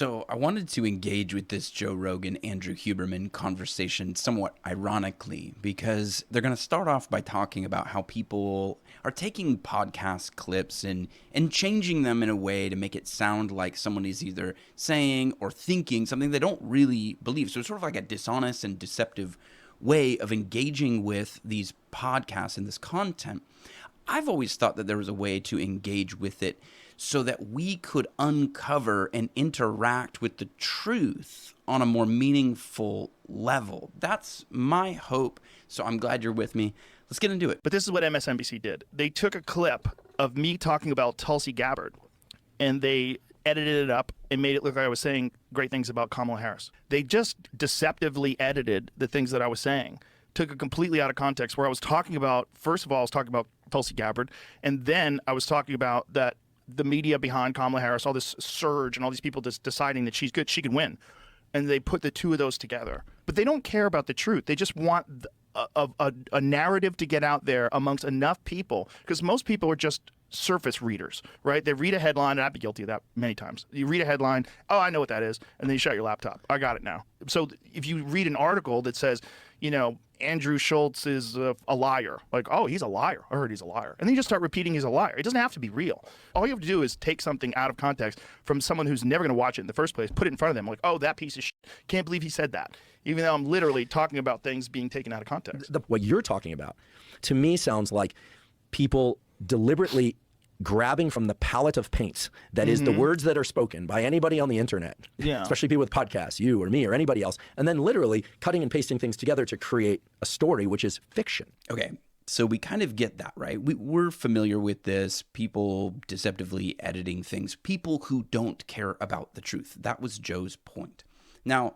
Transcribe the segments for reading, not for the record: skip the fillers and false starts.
So I wanted to engage with this Joe Rogan, Andrew Huberman conversation somewhat ironically, because they're going to start off by talking about how people are taking podcast clips and changing them in a way to make it sound like someone is either saying or thinking something they don't really believe. So it's sort of like a dishonest and deceptive way of engaging with these podcasts and this content. I've always thought that there was a way to engage with it so that we could uncover and interact with the truth on a more meaningful level. That's my hope. So I'm glad you're with me. Let's get into it. But this is what MSNBC did. They took a clip of me talking about Tulsi Gabbard, and they edited it up and made it look like I was saying great things about Kamala Harris. They just deceptively edited the things that I was saying, took it completely out of context, where I was talking about, first of all, I was talking about Tulsi Gabbard, and then I was talking about that the media behind Kamala Harris, all this surge and all these people just deciding that she's good, she can win. And they put the two of those together. But they don't care about the truth. They just want a narrative to get out there amongst enough people, because most people are just surface readers, right? They read a headline, and I'd be guilty of that many times. You read a headline, oh, I know what that is, and then you shut your laptop. I got it now. So if you read an article that says, Andrew Schultz is a liar, like, oh, he's a liar. I heard he's a liar. And then you just start repeating he's a liar. It doesn't have to be real. All you have to do is take something out of context from someone who's never going to watch it in the first place, put it in front of them, like, oh, that piece of shit. Can't believe he said that. Even though I'm literally talking about things being taken out of context. What you're talking about, to me, sounds like people deliberately grabbing from the palette of paint that is the words that are spoken by anybody on the internet, especially people with podcasts, you or me or anybody else, and then literally cutting and pasting things together to create a story, which is fiction. Okay, so we kind of get that, right? We're familiar with this, people deceptively editing things, people who don't care about the truth. That was Joe's point. Now,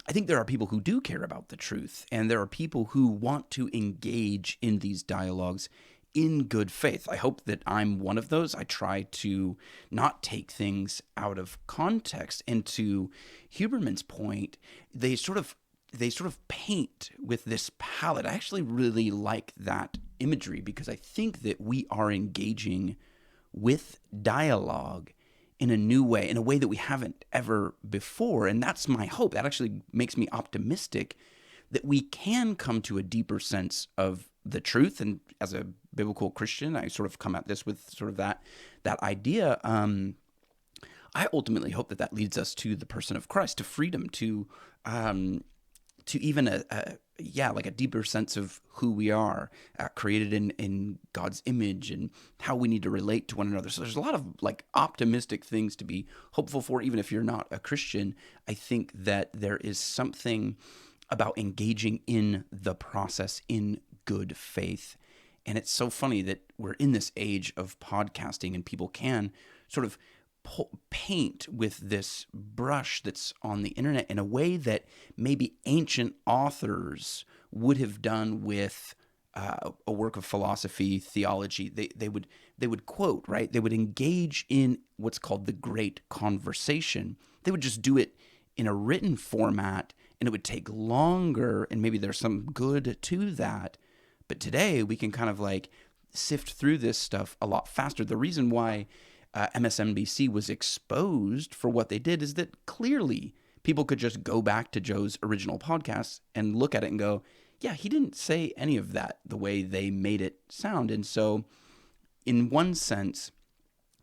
I think there are people who do care about the truth, and there are people who want to engage in these dialogues in good faith. I hope that I'm one of those. I try to not take things out of context. And to Huberman's point, they sort of paint with this palette. I actually really like that imagery, because I think that we are engaging with dialogue in a new way, in a way that we haven't ever before. And that's my hope. That actually makes me optimistic that we can come to a deeper sense of the truth. And as a biblical Christian, I sort of come at this with sort of that idea. I ultimately hope that leads us to the person of Christ, to freedom, to even like a deeper sense of who we are, created in God's image, and how we need to relate to one another. So there's a lot of like optimistic things to be hopeful for, even if you're not a Christian. I think that there is something about engaging in the process in good faith. And it's so funny that we're in this age of podcasting, and people can sort of paint with this brush that's on the internet in a way that maybe ancient authors would have done with a work of philosophy, theology. They would quote, right? They would engage in what's called the great conversation. They would just do it in a written format, and it would take longer, and maybe there's some good to that. But today we can kind of like sift through this stuff a lot faster. The reason why MSNBC was exposed for what they did is that clearly people could just go back to Joe's original podcast and look at it and go, yeah, he didn't say any of that the way they made it sound. And so in one sense,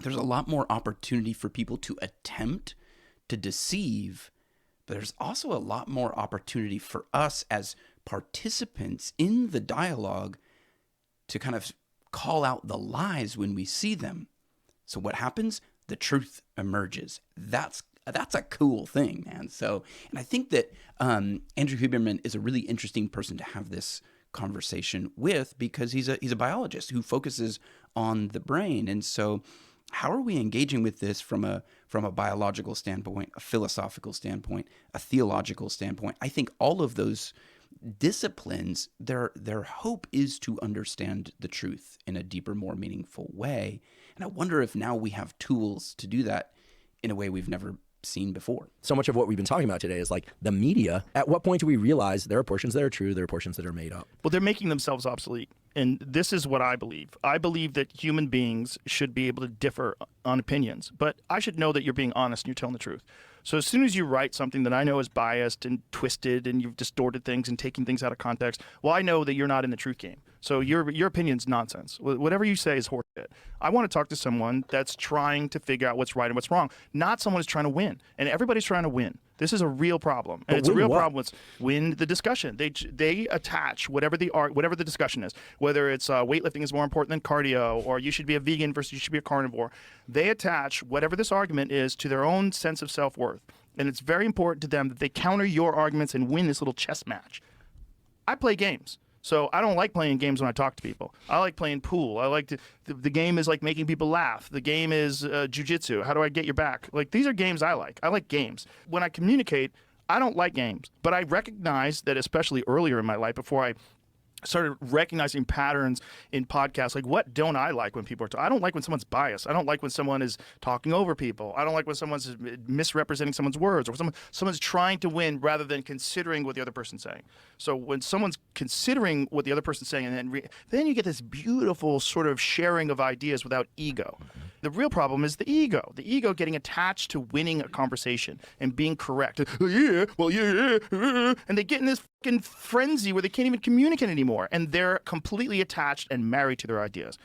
there's a lot more opportunity for people to attempt to deceive, but there's also a lot more opportunity for us as participants in the dialogue to kind of call out the lies when we see them. So what happens? The truth emerges. That's a cool thing, man. So, and I think that Andrew Huberman is a really interesting person to have this conversation with, because he's a biologist who focuses on the brain. And so how are we engaging with this from a biological standpoint, a philosophical standpoint, a theological standpoint? I think all of those disciplines, their hope is to understand the truth in a deeper, more meaningful way. And I wonder if now we have tools to do that in a way we've never seen before. So much of what we've been talking about today is like the media. At what point do we realize there are portions that are true, there are portions that are made up? Well, they're making themselves obsolete. And this is what I believe. I believe that human beings should be able to differ on opinions, but I should know that you're being honest and you're telling the truth. So as soon as you write something that I know is biased and twisted and you've distorted things and taking things out of context, well, I know that you're not in the truth game. So your opinion's nonsense. Whatever you say is horseshit. I want to talk to someone that's trying to figure out what's right and what's wrong, not someone who's trying to win. And everybody's trying to win. This is a real problem, and it's a real problem. With win the discussion. They attach whatever the discussion is, whether it's weightlifting is more important than cardio, or you should be a vegan versus you should be a carnivore. They attach whatever this argument is to their own sense of self-worth, and it's very important to them that they counter your arguments and win this little chess match. I play games. So I don't like playing games when I talk to people. I like playing pool. I like the game is like making people laugh. The game is jujitsu. How do I get your back? Like, these are games I like. I like games. When I communicate, I don't like games. But I recognize that, especially earlier in my life, before I started recognizing patterns in podcasts, like, what don't I like when people are talking? I don't like when someone's biased. I don't like when someone is talking over people. I don't like when someone's misrepresenting someone's words, or someone's trying to win rather than considering what the other person's saying. So when someone's considering what the other person's saying, and then you get this beautiful sort of sharing of ideas without ego. The real problem is the ego getting attached to winning a conversation and being correct. And they get in this fucking frenzy where they can't even communicate anymore, and they're completely attached and married to their ideas.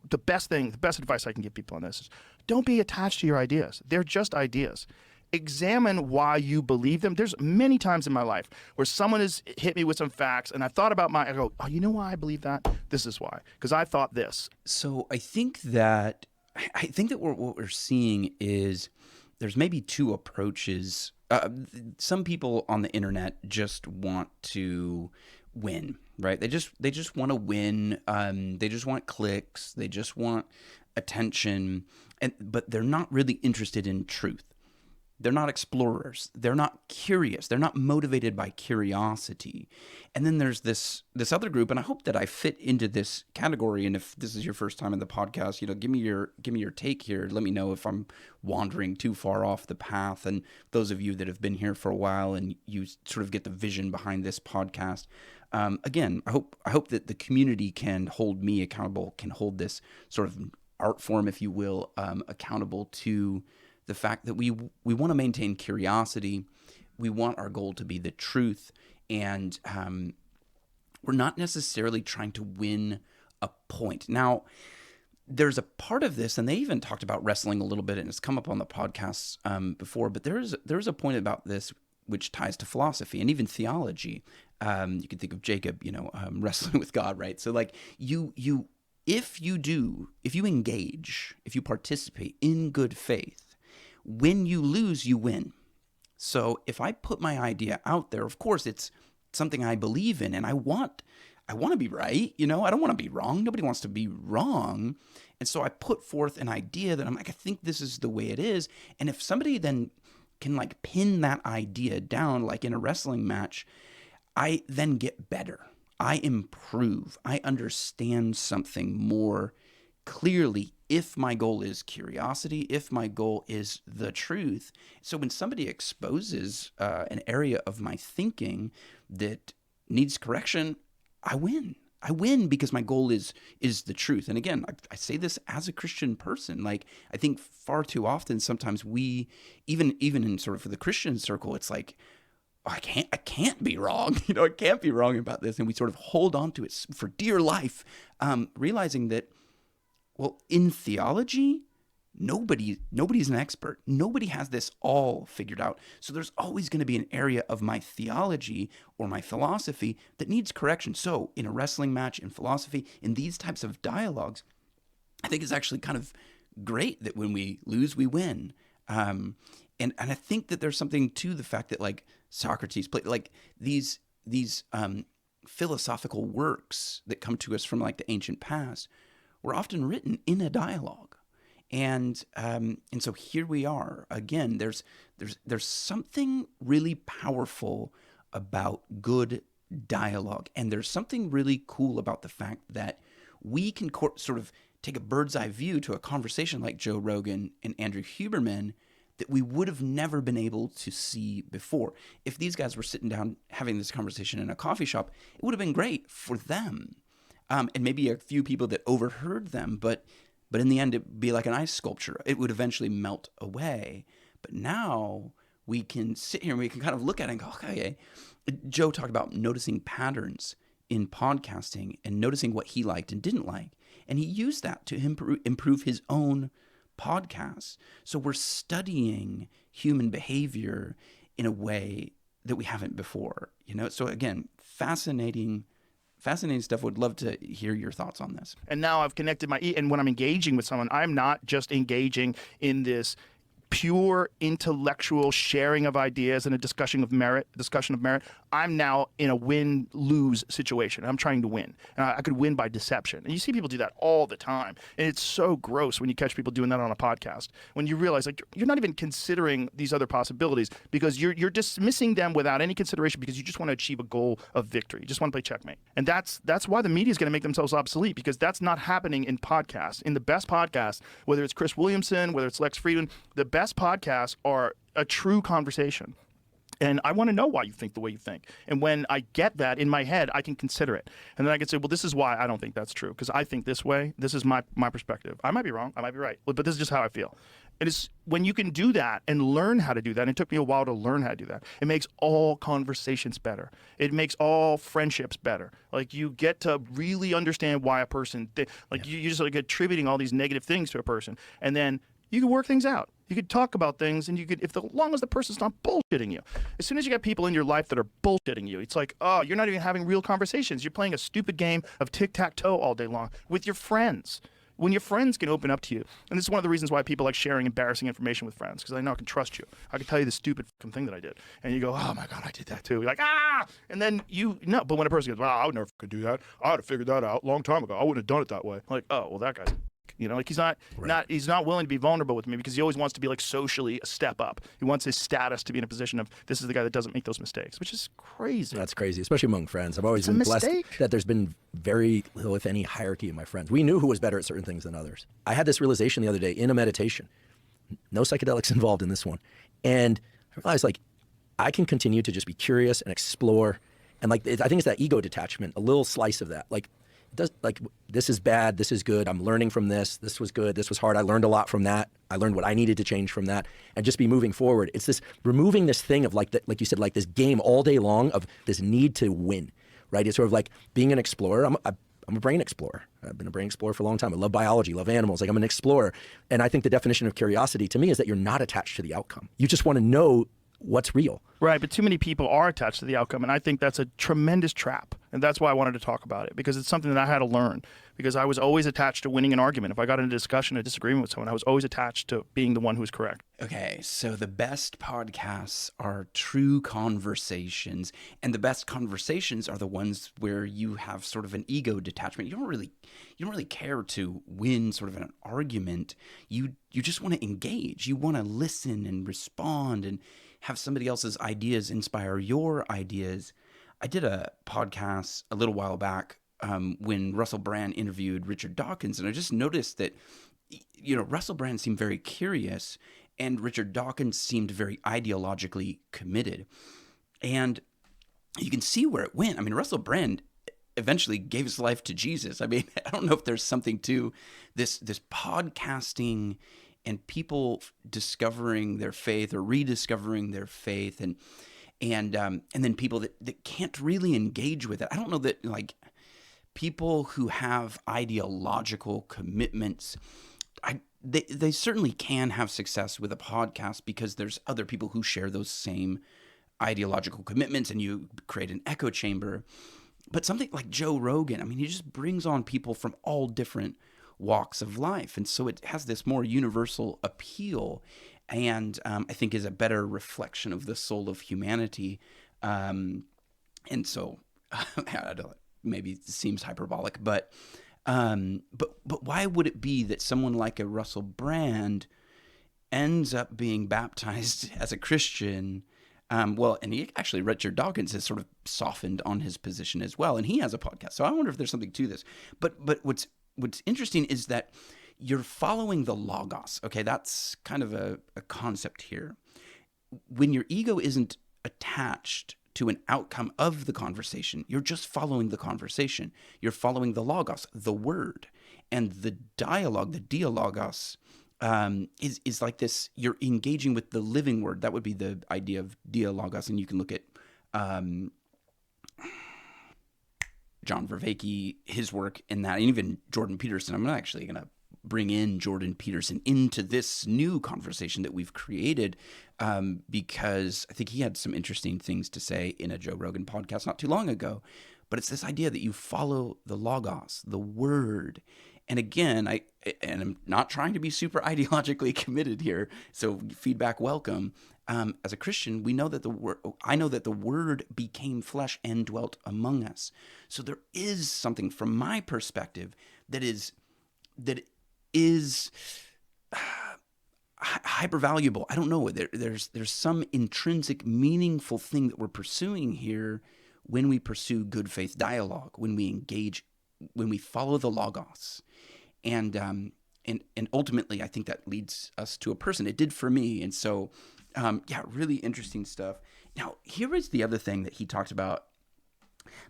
The best advice I can give people on this is, don't be attached to your ideas. They're just ideas. Examine why you believe them. There's many times in my life where someone has hit me with some facts, and I thought about I go, oh, you know why I believe that? This is why. Because I thought this. So I think that what we're seeing is there's maybe two approaches. Some people on the internet just want to win, right? They just want to win. They just want clicks. They just want attention, but they're not really interested in truth. They're not explorers. They're not curious. They're not motivated by curiosity. And then there's this other group, and I hope that I fit into this category. And if this is your first time in the podcast, give me your take here. Let me know if I'm wandering too far off the path. And those of you that have been here for a while and you sort of get the vision behind this podcast, again, I hope that the community can hold me accountable, can hold this sort of art form, if you will, accountable to the fact that we want to maintain curiosity. We want our goal to be the truth, and we're not necessarily trying to win a point. Now, there's a part of this, and they even talked about wrestling a little bit, and it's come up on the podcasts before, but there's a point about this which ties to philosophy and even theology. You can think of Jacob, wrestling with God, right? So like if you engage, if you participate in good faith, when you lose, you win. So if I put my idea out there, of course, it's something I believe in, and I want to be right. I don't want to be wrong. Nobody wants to be wrong. And so I put forth an idea that I'm like, I think this is the way it is. And if somebody then can like pin that idea down, like in a wrestling match, I then get better. I improve. I understand something more clearly if my goal is curiosity, if my goal is the truth. So when somebody exposes an area of my thinking that needs correction, I win. I win because my goal is the truth. And again, I say this as a Christian person. Like, I think far too often, sometimes we, even in sort of the Christian circle, it's like, oh, I can't be wrong. I can't be wrong about this. And we sort of hold on to it for dear life, realizing that, well, in theology, nobody's an expert. Nobody has this all figured out. So there's always going to be an area of my theology or my philosophy that needs correction. So in a wrestling match, in philosophy, in these types of dialogues, I think it's actually kind of great that when we lose, we win. And I think that there's something to the fact that like Socrates played like these philosophical works that come to us from like the ancient past were often written in a dialogue. And so here we are again. There's something really powerful about good dialogue, and there's something really cool about the fact that we can sort of take a bird's eye view to a conversation like Joe Rogan and Andrew Huberman that we would have never been able to see before. If these guys were sitting down having this conversation in a coffee shop, it would have been great for them, and maybe a few people that overheard them, but in the end, it'd be like an ice sculpture. It would eventually melt away. But now we can sit here and we can kind of look at it and go, okay, Joe talked about noticing patterns in podcasting and noticing what he liked and didn't like. And he used that to improve his own podcasts. So we're studying human behavior in a way that we haven't before, So again, fascinating stuff. Would love to hear your thoughts on this. And now I've connected and when I'm engaging with someone, I'm not just engaging in this pure intellectual sharing of ideas and a discussion of merit. I'm now in a win-lose situation. I'm trying to win. And I could win by deception. And you see people do that all the time. And it's so gross when you catch people doing that on a podcast. When you realize you're not even considering these other possibilities because you're dismissing them without any consideration because you just want to achieve a goal of victory. You just want to play checkmate. And that's why the media is going to make themselves obsolete, because that's not happening in podcasts. In the best podcasts, whether it's Chris Williamson, whether it's Lex Friedman, the best podcasts are a true conversation. And I want to know why you think the way you think. And when I get that in my head, I can consider it. And then I can say, well, this is why I don't think that's true, because I think this way. This is my perspective. I might be wrong. I might be right. But this is just how I feel. And it's when you can do that and learn how to do that, and it took me a while to learn how to do that, it makes all conversations better. It makes all friendships better. Like, you get to really understand why a person, you just attributing all these negative things to a person. And then you can work things out. You could talk about things, and as long as the person's not bullshitting you. As soon as you got people in your life that are bullshitting you, it's like, oh, you're not even having real conversations. You're playing a stupid game of tic-tac-toe all day long with your friends. When your friends can open up to you. And this is one of the reasons why people like sharing embarrassing information with friends, because I know I can trust you. I can tell you the stupid thing that I did. And you go, oh my God, I did that too. You're like, ah! And then but when a person goes, well, I would never could do that. I would have figured that out a long time ago. I wouldn't have done it that way. I'm like, oh, well, that guy's he's not willing to be vulnerable with me, because he always wants to be socially a step up. He wants his status to be in a position of, this is the guy that doesn't make those mistakes, which is crazy. That's crazy, especially among friends. I've always been blessed that there's been very little, if any, hierarchy in my friends. We knew who was better at certain things than others. I had this realization the other day in a meditation. No psychedelics involved in this one. And I realized I can continue to just be curious and explore. And I think it's that ego detachment, a little slice of that. This is bad, this is good, I'm learning from this was good, this was hard, I learned a lot from that, I learned what I needed to change from that, and just be moving forward. It's this removing this thing of like you said, this game all day long of this need to win, right? It's sort of like being an explorer. I'm a brain explorer. I've been a brain explorer for a long time. I love biology, love animals. I'm an explorer. And I think the definition of curiosity to me is that you're not attached to the outcome. You just want to know what's real. Right, but too many people are attached to the outcome, and I think that's a tremendous trap. And that's why I wanted to talk about it, because it's something that I had to learn, because I was always attached to winning an argument. If I got in a discussion, a disagreement with someone, I was always attached to being the one who was correct. Okay, so the best podcasts are true conversations, and the best conversations are the ones where you have sort of an ego detachment. You don't really care to win sort of an argument. You just want to engage. You want to listen and respond and have somebody else's ideas inspire your ideas. I did a podcast a little while back when Russel Brand interviewed Richard Dawkins, and I just noticed that, Russel Brand seemed very curious, and Richard Dawkins seemed very ideologically committed. And you can see where it went. I mean, Russel Brand eventually gave his life to Jesus. I mean, I don't know if there's something to this podcasting and people discovering their faith or rediscovering their faith, and then people that can't really engage with it. I don't know that people who have ideological commitments, they certainly can have success with a podcast, because there's other people who share those same ideological commitments, and you create an echo chamber. But something like Joe Rogan, I mean, he just brings on people from all different walks of life, and so it has this more universal appeal, and I think is a better reflection of the soul of humanity. And so I don't, maybe it seems hyperbolic, but why would it be that someone like a Russel Brand ends up being baptized as a Christian? And Richard Dawkins has sort of softened on his position as well, and he has a podcast. So I wonder if there's something to this. But what's interesting is that you're following the logos. Okay, that's kind of a concept here. When your ego isn't attached to an outcome of the conversation, you're just following the conversation. You're following the logos, the word. And the dialogue, the dialogos, is like this. You're engaging with the living word. That would be the idea of dialogos, and you can look at John Vervaeke, his work in that, and even Jordan Peterson. I'm actually going to bring in Jordan Peterson into this new conversation that we've created, because I think he had some interesting things to say in a Joe Rogan podcast not too long ago. But it's this idea that you follow the logos, the word. And again, I'm not trying to be super ideologically committed here, so feedback welcome. As a Christian, I know that the word became flesh and dwelt among us. So there is something from my perspective that is hyper valuable. I don't know. There's some intrinsic, meaningful thing that we're pursuing here when we pursue good faith dialogue, when we engage, when we follow the logos, and ultimately, I think that leads us to a person. It did for me, and so really interesting stuff. Now, here is the other thing that he talked about: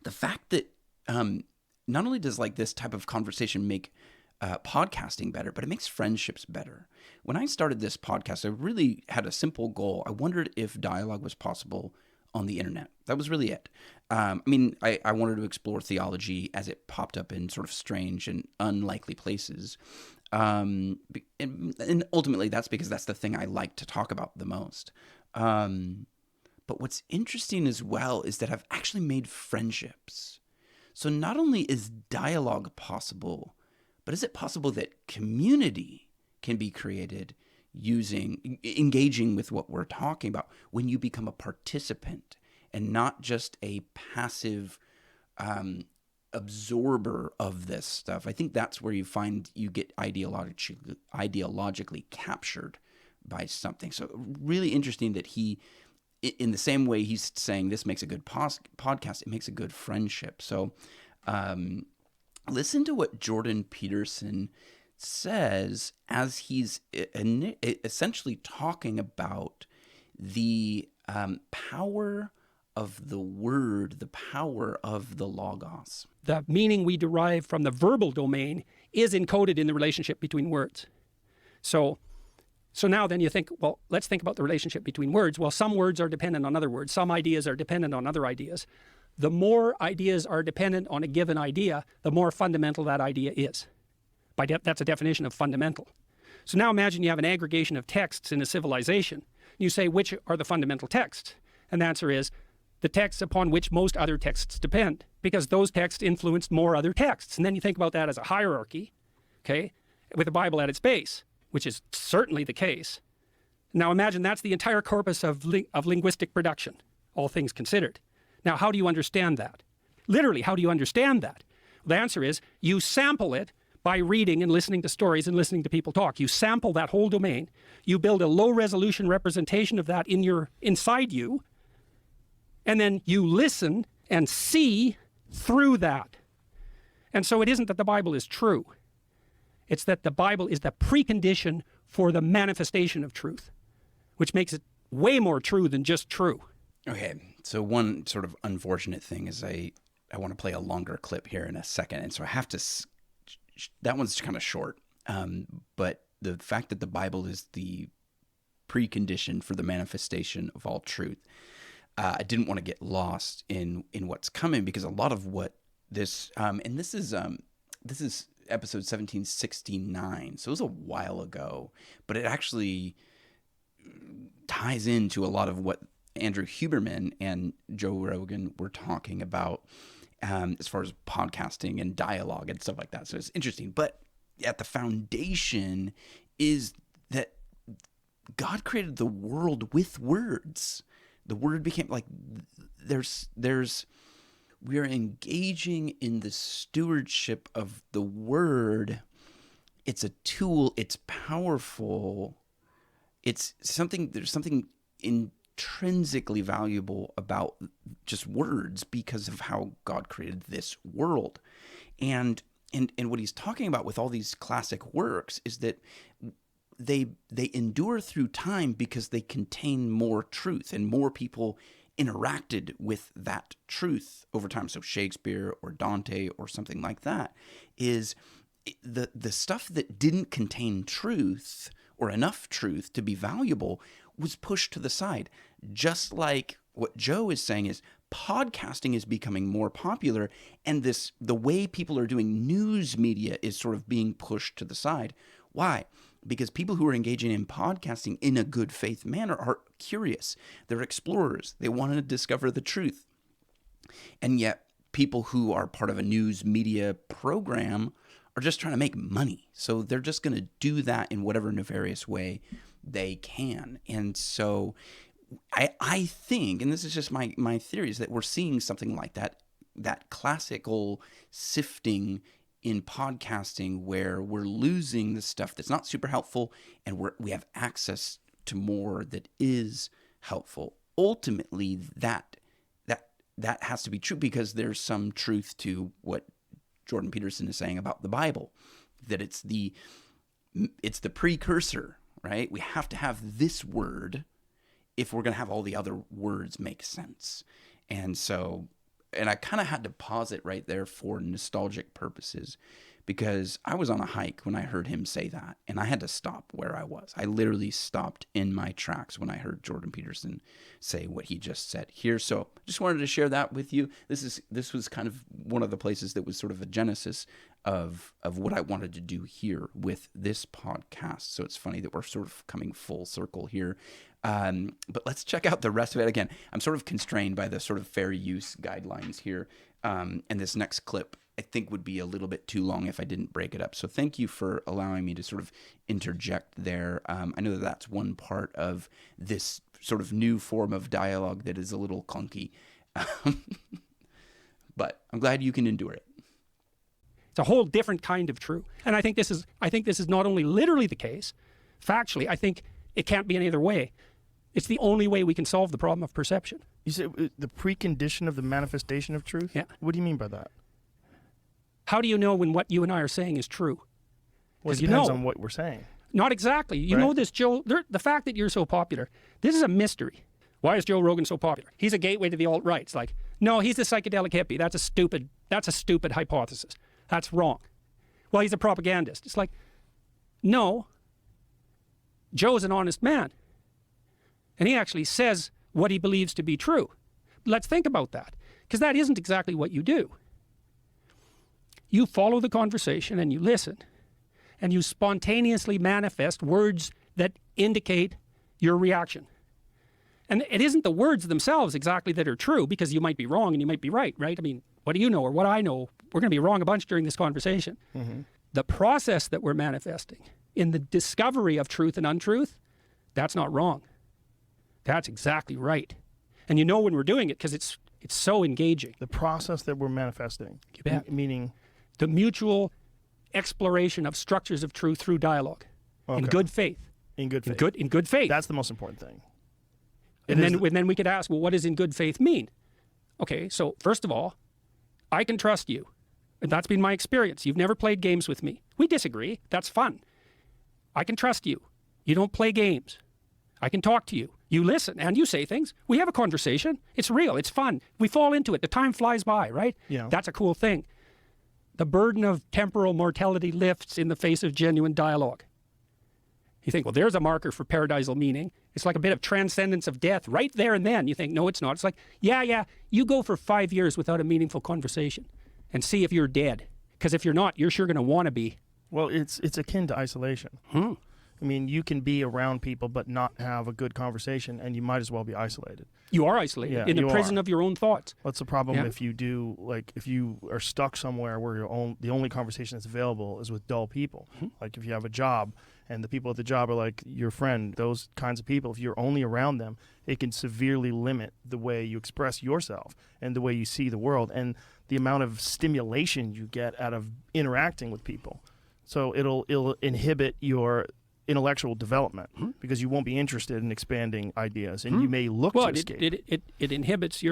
the fact that not only does like this type of conversation make podcasting better, but it makes friendships better. When I started this podcast, I really had a simple goal. I wondered if dialogue was possible on the internet. That was really it. I wanted to explore theology as it popped up in sort of strange and unlikely places. And ultimately, that's because that's the thing I like to talk about the most. But what's interesting as well is that I've actually made friendships. So not only is dialogue possible, but is it possible that community can be created engaging with what we're talking about when you become a participant and not just a passive absorber of this stuff? I think that's where you find you get ideologically captured by something. So really interesting that he, in the same way he's saying this makes a good podcast, it makes a good friendship. So listen to what Jordan Peterson says as he's essentially talking about the power of the word, the power of the logos. The meaning we derive from the verbal domain is encoded in the relationship between words. So now then you think, well, let's think about the relationship between words. Well, some words are dependent on other words. Some ideas are dependent on other ideas. The more ideas are dependent on a given idea, the more fundamental that idea is. That's a definition of fundamental. So now imagine you have an aggregation of texts in a civilization. You say, which are the fundamental texts? And the answer is the texts upon which most other texts depend, because those texts influenced more other texts. And then you think about that as a hierarchy, okay, with the Bible at its base, which is certainly the case. Now imagine that's the entire corpus of linguistic production, all things considered. Now, how do you understand that? Literally, how do you understand that? Well, the answer is you sample it by reading and listening to stories and listening to people talk. You sample that whole domain. You build a low-resolution representation of that inside you, and then you listen and see through that. And so it isn't that the Bible is true. It's that the Bible is the precondition for the manifestation of truth, which makes it way more true than just true. Okay, so one sort of unfortunate thing is I want to play a longer clip here in a second, and so I have to... that one's kind of short, but the fact that the Bible is the precondition for the manifestation of all truth, I didn't want to get lost in what's coming, because a lot of what this and this is episode 1769, so it was a while ago, but it actually ties into a lot of what Andrew Huberman and Joe Rogan were talking about as far as podcasting and dialogue and stuff like that. So it's interesting. But at the foundation is that God created the world with words. The word became like we are engaging in the stewardship of the word. It's a tool. It's powerful. It's something, there's something intrinsically valuable about just words because of how God created this world. And what he's talking about with all these classic works is that they endure through time because they contain more truth, and more people interacted with that truth over time. So Shakespeare or Dante or something like that is the stuff that didn't contain truth or enough truth to be valuable was pushed to the side. Just like what Joe is saying is podcasting is becoming more popular, and the way people are doing news media is sort of being pushed to the side. Why? Because people who are engaging in podcasting in a good faith manner are curious. They're explorers. They want to discover the truth. And yet people who are part of a news media program are just trying to make money. So they're just going to do that in whatever nefarious way they can. And so I think, and this is just my theory, is that we're seeing something like that classical sifting in podcasting where we're losing the stuff that's not super helpful and we have access to more that is helpful. Ultimately, that has to be true because there's some truth to what Jordan Peterson is saying about the Bible, that it's the precursor, right? We have to have this word if we're going to have all the other words make sense. And so, and I kind of had to pause it right there for nostalgic purposes because I was on a hike when I heard him say that, and I had to stop where I was. I literally stopped in my tracks when I heard Jordan Peterson say what he just said here. So just wanted to share that with you. This was kind of one of the places that was sort of a genesis of what I wanted to do here with this podcast. So it's funny that we're sort of coming full circle here. But let's check out the rest of it. Again, I'm sort of constrained by the sort of fair use guidelines here. And this next clip, I think, would be a little bit too long if I didn't break it up. So thank you for allowing me to sort of interject there. I know that that's one part of this sort of new form of dialogue that is a little clunky. But I'm glad you can endure it. It's a whole different kind of true. And I think this is not only literally the case, factually, I think it can't be any other way. It's the only way we can solve the problem of perception. You said the precondition of the manifestation of truth? Yeah. What do you mean by that? How do you know when what you and I are saying is true? Well, it depends on what we're saying. Not exactly. You know this, Joe, the fact that you're so popular, this is a mystery. Why is Joe Rogan so popular? He's a gateway to the alt-right. It's like, no, he's a psychedelic hippie. That's a stupid hypothesis. That's wrong. Well, he's a propagandist. It's like, no, Joe's an honest man. And he actually says what he believes to be true. Let's think about that, because that isn't exactly what you do. You follow the conversation and you listen, and you spontaneously manifest words that indicate your reaction. And it isn't the words themselves exactly that are true, because you might be wrong and you might be right? I mean, what do you know or what I know? We're going to be wrong a bunch during this conversation. Mm-hmm. The process that we're manifesting in the discovery of truth and untruth, that's not wrong. That's exactly right. And you know when we're doing it because it's so engaging. The process that we're manifesting, meaning the mutual exploration of structures of truth through dialogue, in good faith. In good faith. In good faith. That's the most important thing. And then we could ask, well, what does in good faith mean? Okay, so first of all, I can trust you. And that's been my experience. You've never played games with me. We disagree. That's fun. I can trust you. You don't play games. I can talk to you. You listen and you say things. We have a conversation. It's real. It's fun. We fall into it. The time flies by, right? Yeah. That's a cool thing. The burden of temporal mortality lifts in the face of genuine dialogue. You think, well, there's a marker for paradisal meaning. It's like a bit of transcendence of death right there and then. You think, no, it's not. It's like, yeah, you go for 5 years without a meaningful conversation and see if you're dead. Because if you're not, you're sure going to want to be. Well, it's akin to isolation. I mean, you can be around people but not have a good conversation, and you might as well be isolated. You are isolated in the prison of your own thoughts. What's the problem if you are stuck somewhere where the only conversation that's available is with dull people? Like if you have a job and the people at the job are like your friend, those kinds of people, if you're only around them, it can severely limit the way you express yourself and the way you see the world and the amount of stimulation you get out of interacting with people. So it'll inhibit your intellectual development because you won't be interested in expanding ideas, and you may look to escape. It inhibits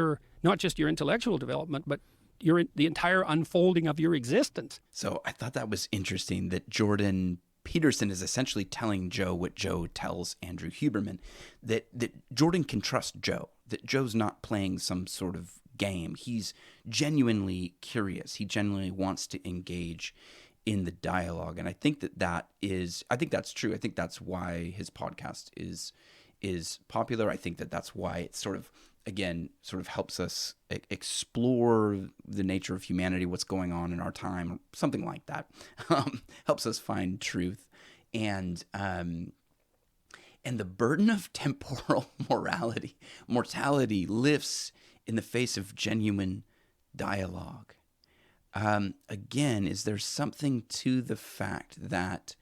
not just your intellectual development, but the entire unfolding of your existence. So I thought that was interesting that Jordan Peterson is essentially telling Joe what Joe tells Andrew Huberman, that Jordan can trust Joe, that Joe's not playing some sort of game. He's genuinely curious. He genuinely wants to engage in the dialogue. And I think I think that's true. I think that's why his podcast is popular. I think that's why it sort of helps us explore the nature of humanity, what's going on in our time, something like that. Helps us find truth. And the burden of temporal mortality lifts in the face of genuine dialogue. Again, is there something to the fact that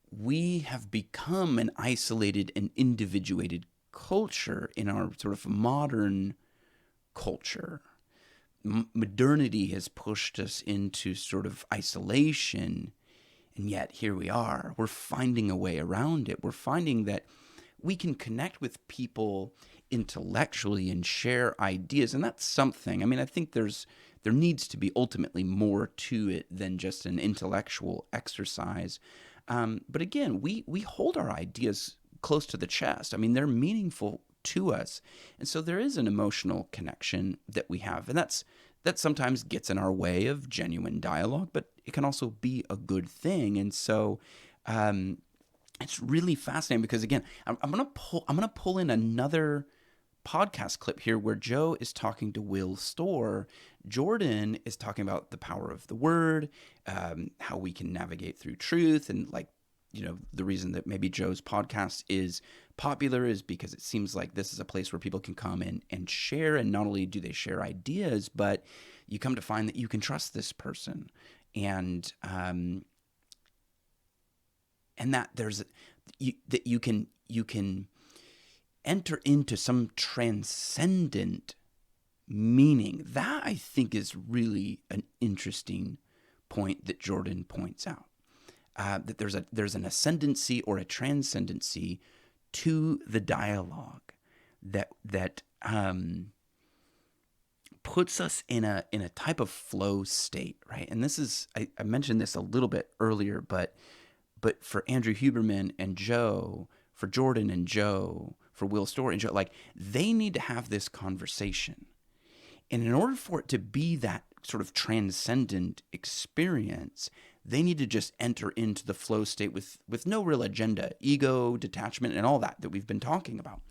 we have become an isolated and individuated culture in our sort of modern culture? Modernity has pushed us into sort of isolation, and yet here we are. We're finding a way around it. We're finding that we can connect with people intellectually and share ideas, and that's something. I mean, I think there needs to be ultimately more to it than just an intellectual exercise. But again, we hold our ideas close to the chest. I mean, they're meaningful to us. And so there is an emotional connection that we have. And that sometimes gets in our way of genuine dialogue, but it can also be a good thing. And so it's really fascinating because, again, I'm gonna pull in another podcast clip here where Joe is talking to Will Storr. Jordan is talking about the power of the word, how we can navigate through truth, and the reason that maybe Joe's podcast is popular is because it seems like this is a place where people can come in and share, and not only do they share ideas, but you come to find that you can trust this person, and that that you can enter into some transcendent meaning. That, I think, is really an interesting point that Jordan points out. That there's an ascendancy or a transcendency to the dialogue that puts us in a type of flow state, right? And this is, I mentioned this a little bit earlier, but for Andrew Huberman and Joe, for Jordan and Joe, for Will Storr and Joe, they need to have this conversation. And in order for it to be that sort of transcendent experience, they need to just enter into the flow state with no real agenda, ego, detachment, and all that we've been talking about.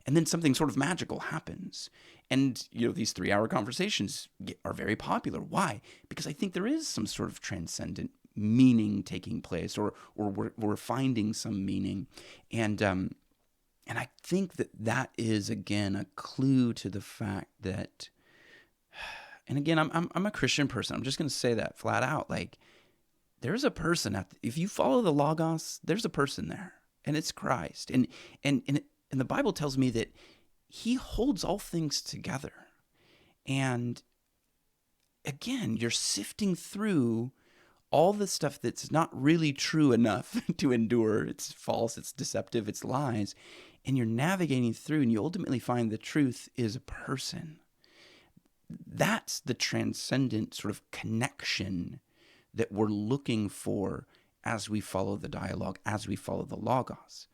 And then something sort of magical happens. And, these 3-hour conversations are very popular. Why? Because I think there is some sort of transcendent meaning taking place, or we're finding some meaning. And I think that is, again, a clue to the fact that, and again, I'm a Christian person. I'm just going to say that flat out. There's a person if you follow the Logos, there's a person there, and it's Christ. And the Bible tells me that he holds all things together. And again, you're sifting through all the stuff that's not really true enough to endure. It's false, it's deceptive, it's lies. And you're navigating through, and you ultimately find the truth is a person. That's the transcendent sort of connection that we're looking for as we follow the dialogue, as we follow the Logos.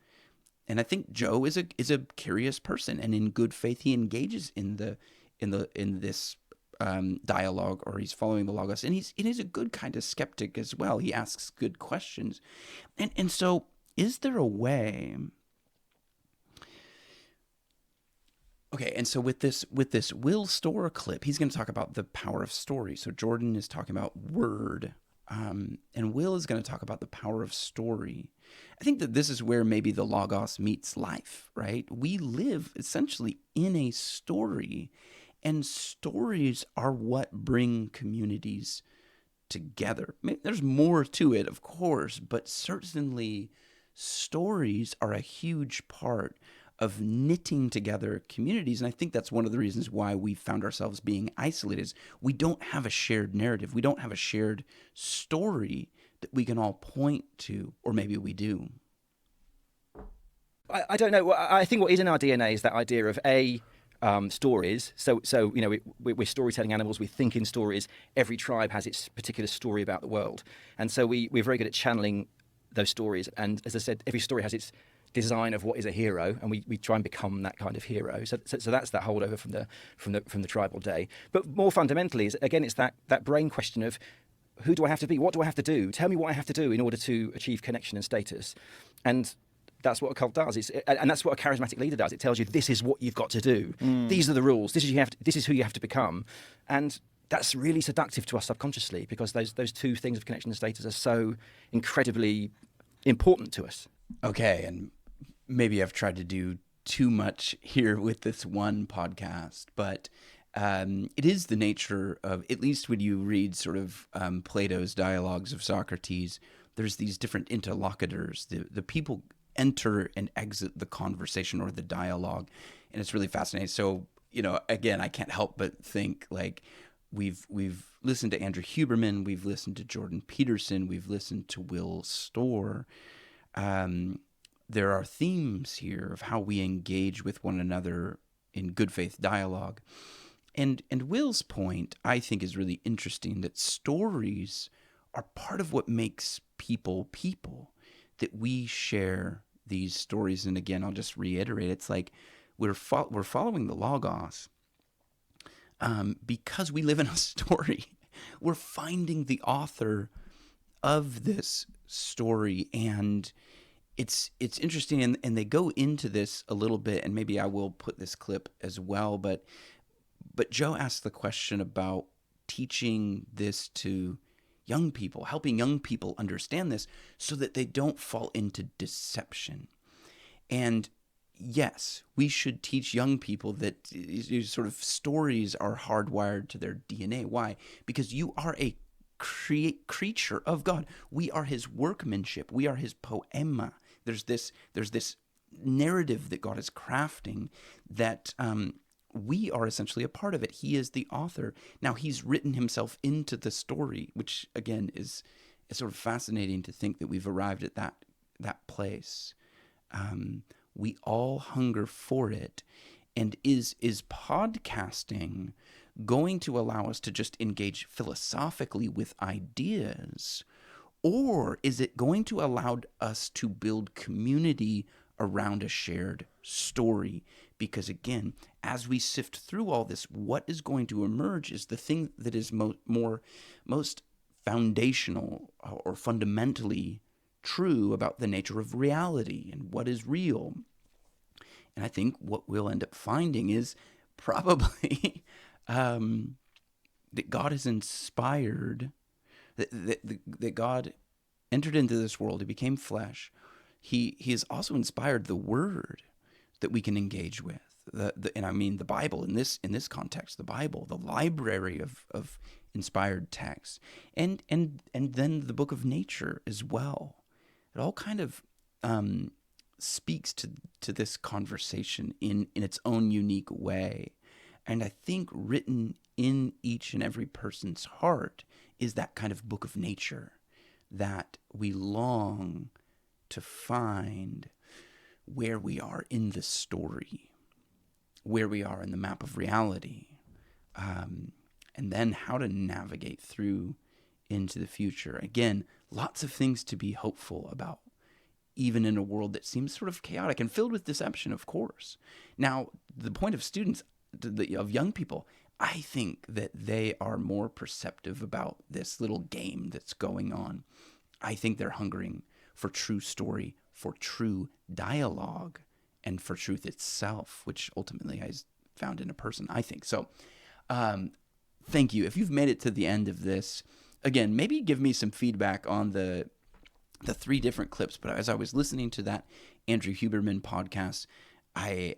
And I think Joe is a curious person, and in good faith he engages in this dialogue, or he's following the Logos, and he's a good kind of skeptic as well. He asks good questions, and so is there a way? Okay, and so with this Will Storr clip, he's going to talk about the power of story. So Jordan is talking about word, and Will is going to talk about the power of story. I think that this is where maybe the Logos meets life, right? We live essentially in a story, and stories are what bring communities together. I mean, there's more to it, of course, but certainly stories are a huge part of knitting together communities. And I think that's one of the reasons why we found ourselves being isolated. Is we don't have a shared narrative. We don't have a shared story that we can all point to, or maybe we do. I don't know. I think what is in our DNA is that idea of stories. So we're storytelling animals. We think in stories. Every tribe has its particular story about the world, and so we're very good at channeling those stories. And as I said, every story has its design of what is a hero, and we try and become that kind of hero. So that's that holdover from the tribal day. But more fundamentally, it's that brain question of who do I have to be? What do I have to do? Tell me what I have to do in order to achieve connection and status. And that's what a cult does. And that's what a charismatic leader does. It tells you this is what you've got to do. These are the rules. This is who you have to become. And that's really seductive to us subconsciously, because those two things of connection and status are so incredibly important to us. Okay, and maybe I've tried to do too much here with this one podcast, but it is the nature of, at least when you read sort of Plato's dialogues of Socrates, there's these different interlocutors. The people enter and exit the conversation or the dialogue, and it's really fascinating. So, again, I can't help but think, like, we've listened to Andrew Huberman, we've listened to Jordan Peterson, we've listened to Will Storr. There are themes here of how we engage with one another in good faith dialogue. And Will's point, I think, is really interesting, that stories are part of what makes people people, that we share these stories. And again, I'll just reiterate, it's like we're following the Logos because we live in a story. We're finding the author of this story, and it's interesting. And they go into this a little bit, and maybe I will put this clip as well, but Joe asked the question about teaching this to young people, helping young people understand this so that they don't fall into deception. And yes, we should teach young people that sort of stories are hardwired to their DNA. Why? Because you are a creature of God. We are his workmanship. We are his poema. There's this narrative that God is crafting that we are essentially a part of it. He is the author. Now, he's written himself into the story, which, again, is sort of fascinating to think that we've arrived at that place. We all hunger for it. And is podcasting going to allow us to just engage philosophically with ideas? Or is it going to allow us to build community around a shared story? Because again, as we sift through all this, what is going to emerge is the thing that is most foundational or fundamentally true about the nature of reality and what is real. And I think what we'll end up finding is probably that God has inspired, that God entered into this world, he became flesh. He has also inspired the word that we can engage with. And I mean the Bible in this context, the Bible, the library of inspired texts, and then the book of nature as well. It all kind of speaks to this conversation in its own unique way. And I think written in each and every person's heart is that kind of book of nature that we long to find where we are in the story, where we are in the map of reality, and then how to navigate through into the future. Again, lots of things to be hopeful about, even in a world that seems sort of chaotic and filled with deception, of course. Now, the point of students, of young people, I think that they are more perceptive about this little game that's going on. I think they're hungering for true story, for true dialogue, and for truth itself, which ultimately is found in a person, I think. So, thank you. If you've made it to the end of this, again, maybe give me some feedback on the 3 different clips. But as I was listening to that Andrew Huberman podcast, I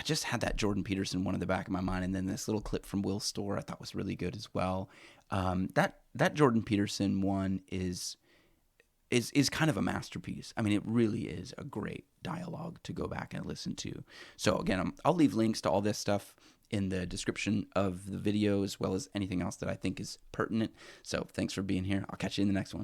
just had that Jordan Peterson one in the back of my mind, and then this little clip from Will Storr I thought was really good as well. That Jordan Peterson one is kind of a masterpiece. I mean, it really is a great dialogue to go back and listen to. So again, I'll leave links to all this stuff in the description of the video, as well as anything else that I think is pertinent. So thanks for being here. I'll catch you in the next one.